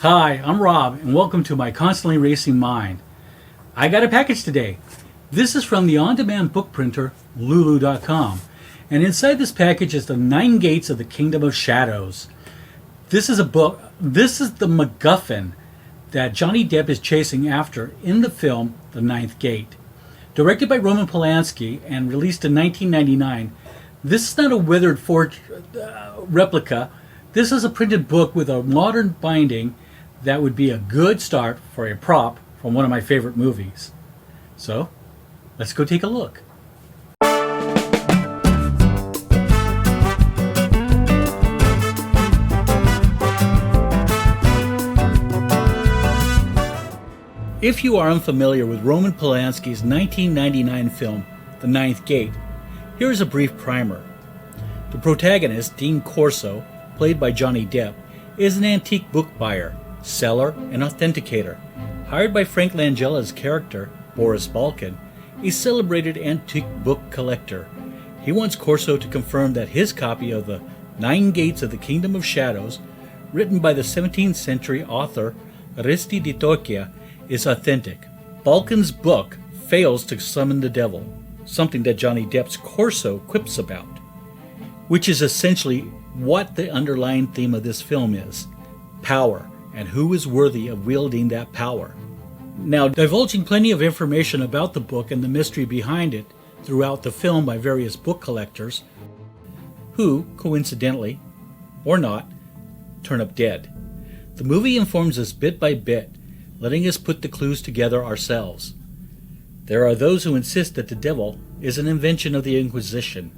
Hi, I'm Rob, and welcome to my constantly racing mind. I got a package today. This is from the on-demand book printer, Lulu.com, and inside this package is the 9 Gates of the Kingdom of Shadows. This is a book, this is the MacGuffin that Johnny Depp is chasing after in the film The Ninth Gate. Directed by Roman Polanski and released in 1999, this is not a weathered replica. This is a printed book with a modern binding that would be a good start for a prop from one of my favorite movies. So, let's go take a look. If you are unfamiliar with Roman Polanski's 1999 film, The Ninth Gate, here is a brief primer. The protagonist, Dean Corso, played by Johnny Depp, is an antique book buyer, seller, and authenticator, hired by Frank Langella's character, Boris Balkan, a celebrated antique book collector. He wants Corso to confirm that his copy of the 9 Gates of the Kingdom of Shadows, written by the 17th century author Aristi di Torquia, is authentic. Balkan's book fails to summon the devil, something that Johnny Depp's Corso quips about, which is essentially what the underlying theme of this film is: power, and who is worthy of wielding that power. Now, divulging plenty of information about the book and the mystery behind it throughout the film by various book collectors, who, coincidentally, or not, turn up dead. The movie informs us bit by bit, letting us put the clues together ourselves. There are those who insist that the devil is an invention of the Inquisition.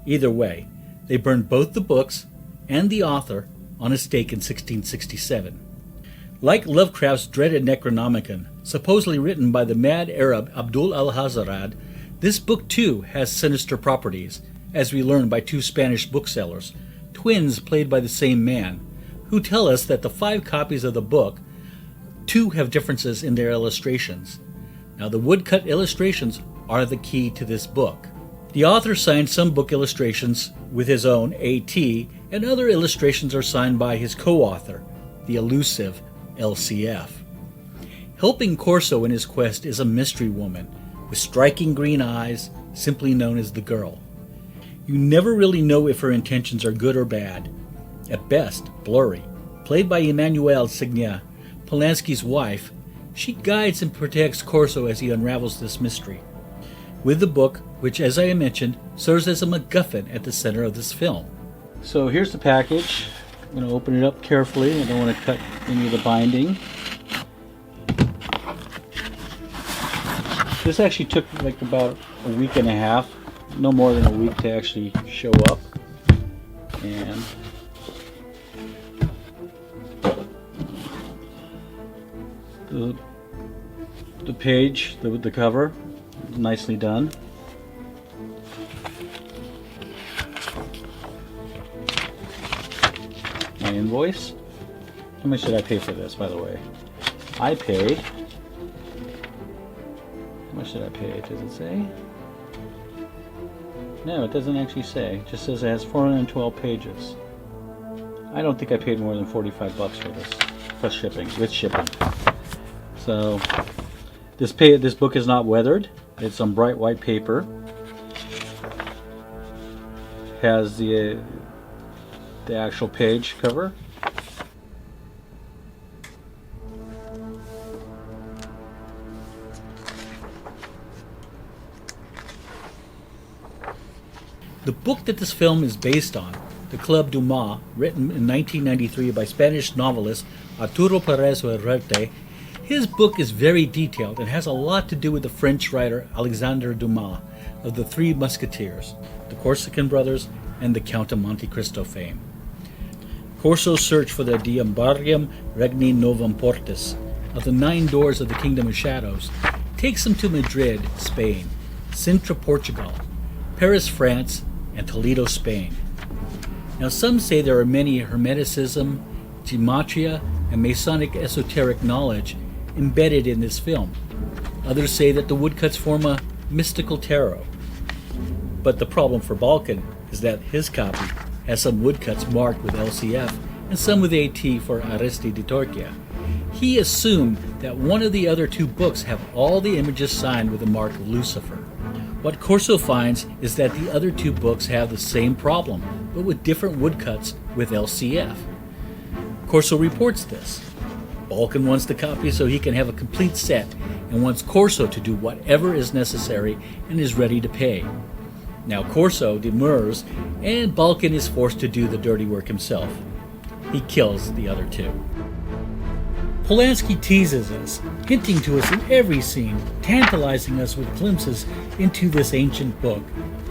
Either way, they burned both the books and the author on a stake in 1667. Like Lovecraft's dreaded Necronomicon, supposedly written by the mad Arab Abdul al-Hazarad, this book too has sinister properties, as we learn by 2 Spanish booksellers, twins played by the same man, who tell us that the 5 copies of the book, 2 have differences in their illustrations. Now, the woodcut illustrations are the key to this book. The author signed some book illustrations with his own AT, and other illustrations are signed by his co-author, the elusive LCF. Helping Corso in his quest is a mystery woman with striking green eyes, simply known as the Girl. You never really know if her intentions are good or bad. At best, blurry. Played by Emmanuelle Signia, Polanski's wife, she guides and protects Corso as he unravels this mystery, with the book, which, as I mentioned, serves as a MacGuffin at the center of this film. So here's the package. I'm going to open it up carefully. I don't want to cut any of the binding. This actually took like about a week and a half, no more than a week to actually show up. And the page, the cover, nicely done. My invoice. How much did I pay for this, by the way? I paid. How much did I pay? Does it say? No, it doesn't actually say. It just says it has 412 pages. I don't think I paid more than $45 for this, plus shipping, with shipping. So this book is not weathered. It's on bright white paper. Has the actual page cover. The book that this film is based on, the Club Dumas, written in 1993 by Spanish novelist Arturo Pérez Reverte, his book is very detailed and has a lot to do with the French writer Alexandre Dumas of the Three Musketeers, the Corsican Brothers, and the Count of Monte Cristo fame. Corso's search for the Deambarium Regni Novum Portis of the 9 doors of the Kingdom of Shadows takes him to Madrid, Spain, Sintra, Portugal, Paris, France, and Toledo, Spain. Now, some say there are many Hermeticism, gematria, and Masonic esoteric knowledge embedded in this film. Others say that the woodcuts form a mystical tarot. But the problem for Balkan is that his copy has some woodcuts marked with LCF and some with AT for Aresti di Torquia. He assumed that one of the other two books have all the images signed with the mark of Lucifer. What Corso finds is that the other two books have the same problem, but with different woodcuts with LCF. Corso reports this. Balkan wants the copy so he can have a complete set and wants Corso to do whatever is necessary and is ready to pay. Now Corso demurs and Balkan is forced to do the dirty work himself. He kills the other two. Polanski teases us, hinting to us in every scene, tantalizing us with glimpses into this ancient book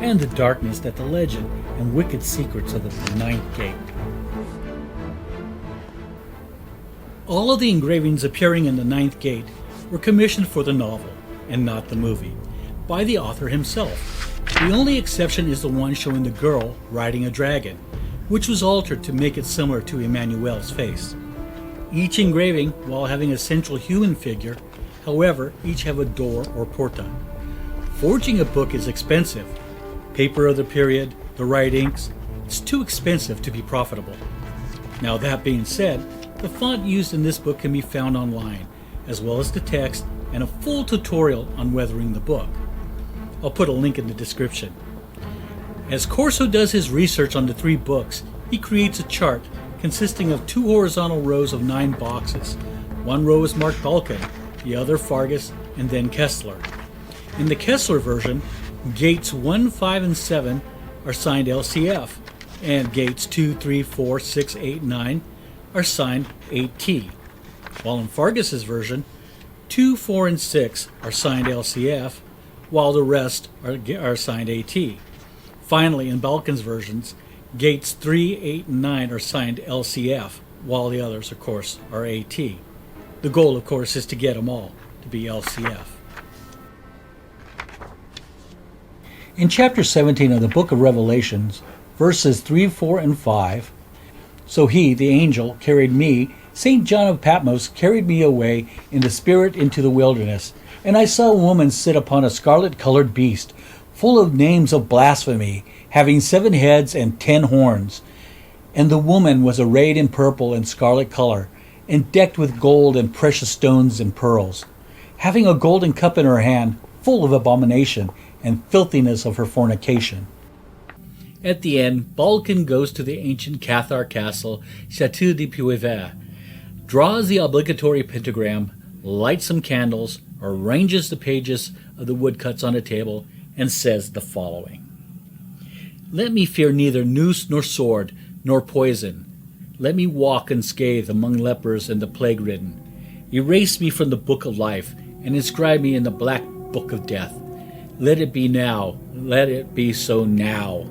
and the darkness that the legend and wicked secrets of the Ninth Gate. All of the engravings appearing in the Ninth Gate were commissioned for the novel, and not the movie, by the author himself. The only exception is the one showing the girl riding a dragon, which was altered to make it similar to Emmanuel's face. Each engraving, while having a central human figure, however, each have a door or porta. Forging a book is expensive. Paper of the period, the right inks, it's too expensive to be profitable. Now that being said, the font used in this book can be found online, as well as the text and a full tutorial on weathering the book. I'll put a link in the description. As Corso does his research on the three books, he creates a chart consisting of two horizontal rows of 9 boxes. One row is marked Balkan, the other Fargus, and then Kessler. In the Kessler version, gates 1, 5, and 7 are signed LCF, and gates 2, 3, 4, 6, 8, 9 are signed AT. While in Fargus's version, 2, 4, and 6 are signed LCF, while the rest are signed AT. Finally, in Balkan's versions, gates 3, 8, and 9 are signed LCF, while the others, of course, are AT. The goal, of course, is to get them all to be LCF. In chapter 17 of the book of Revelations, verses 3, 4, and 5, so he, the angel, carried me, St. John of Patmos, carried me away in the spirit into the wilderness, and I saw a woman sit upon a scarlet-colored beast, full of names of blasphemy, having 7 heads and 10 horns. And the woman was arrayed in purple and scarlet color, and decked with gold and precious stones and pearls, having a golden cup in her hand, full of abomination and filthiness of her fornication. At the end, Balkan goes to the ancient Cathar castle, Château de Puivert, draws the obligatory pentagram, lights some candles, arranges the pages of the woodcuts on a table, and says the following. Let me fear neither noose nor sword, nor poison. Let me walk unscathed among lepers and the plague-ridden. Erase me from the book of life, and inscribe me in the black book of death. Let it be now. Let it be so now.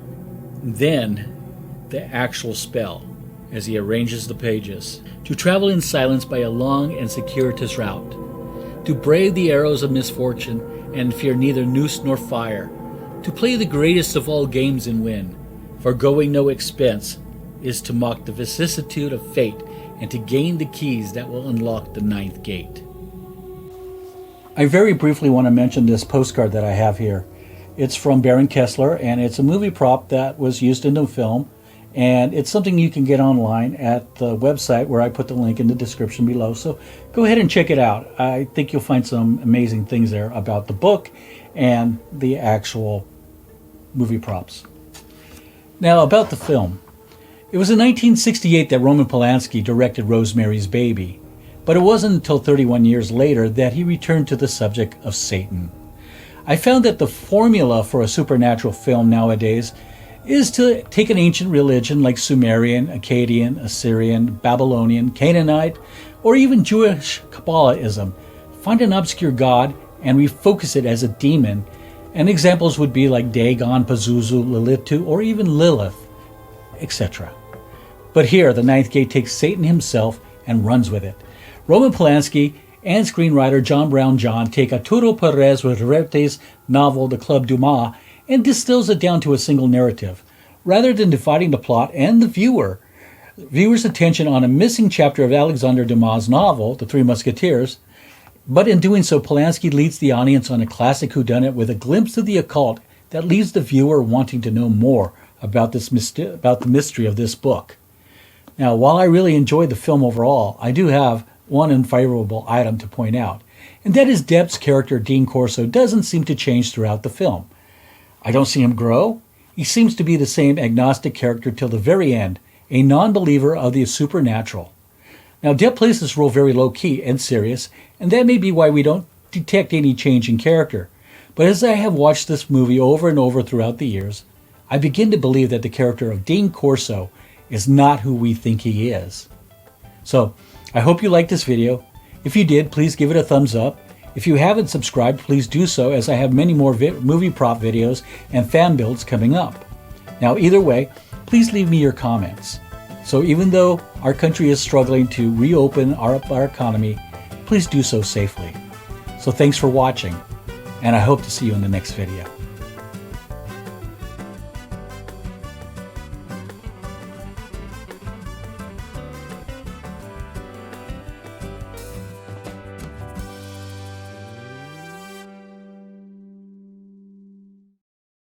Then, the actual spell, as he arranges the pages. To travel in silence by a long and circuitous route. To brave the arrows of misfortune, and fear neither noose nor fire, to play the greatest of all games and win, foregoing no expense, is to mock the vicissitude of fate and to gain the keys that will unlock the Ninth Gate. I very briefly want to mention this postcard that I have here. It's from Baron Kessler, and it's a movie prop that was used in the film, and it's something you can get online at the website where I put the link in the description below. So go ahead and check it out. I think you'll find some amazing things there about the book and the actual movie props. Now about the film. It was in 1968 that Roman Polanski directed Rosemary's Baby, but it wasn't until 31 years later that he returned to the subject of Satan. I found that the formula for a supernatural film nowadays is to take an ancient religion like Sumerian, Akkadian, Assyrian, Babylonian, Canaanite, or even Jewish Kabbalahism, find an obscure god and refocus it as a demon, and examples would be like Dagon, Pazuzu, Lilitu, or even Lilith, etc. But here, the Ninth Gate takes Satan himself and runs with it. Roman Polanski and screenwriter John Brown John take Arturo Perez Reverte's novel The Club Dumas and distills it down to a single narrative, rather than dividing the plot and the viewer's attention on a missing chapter of Alexandre Dumas' novel, The Three Musketeers. But in doing so, Polanski leads the audience on a classic whodunit with a glimpse of the occult that leaves the viewer wanting to know more about the mystery of this book. Now, while I really enjoyed the film overall, I do have one unfavorable item to point out, and that is Depp's character, Dean Corso, doesn't seem to change throughout the film. I don't see him grow. He seems to be the same agnostic character till the very end, a non-believer of the supernatural. Now, Depp plays this role very low-key and serious, and that may be why we don't detect any change in character. But as I have watched this movie over and over throughout the years, I begin to believe that the character of Dean Corso is not who we think he is. So, I hope you liked this video. If you did, please give it a thumbs up. If you haven't subscribed, please do so, as I have many more movie prop videos and fan builds coming up. Now, either way, please leave me your comments. So even though our country is struggling to reopen our economy, please do so safely. So thanks for watching, and I hope to see you in the next video.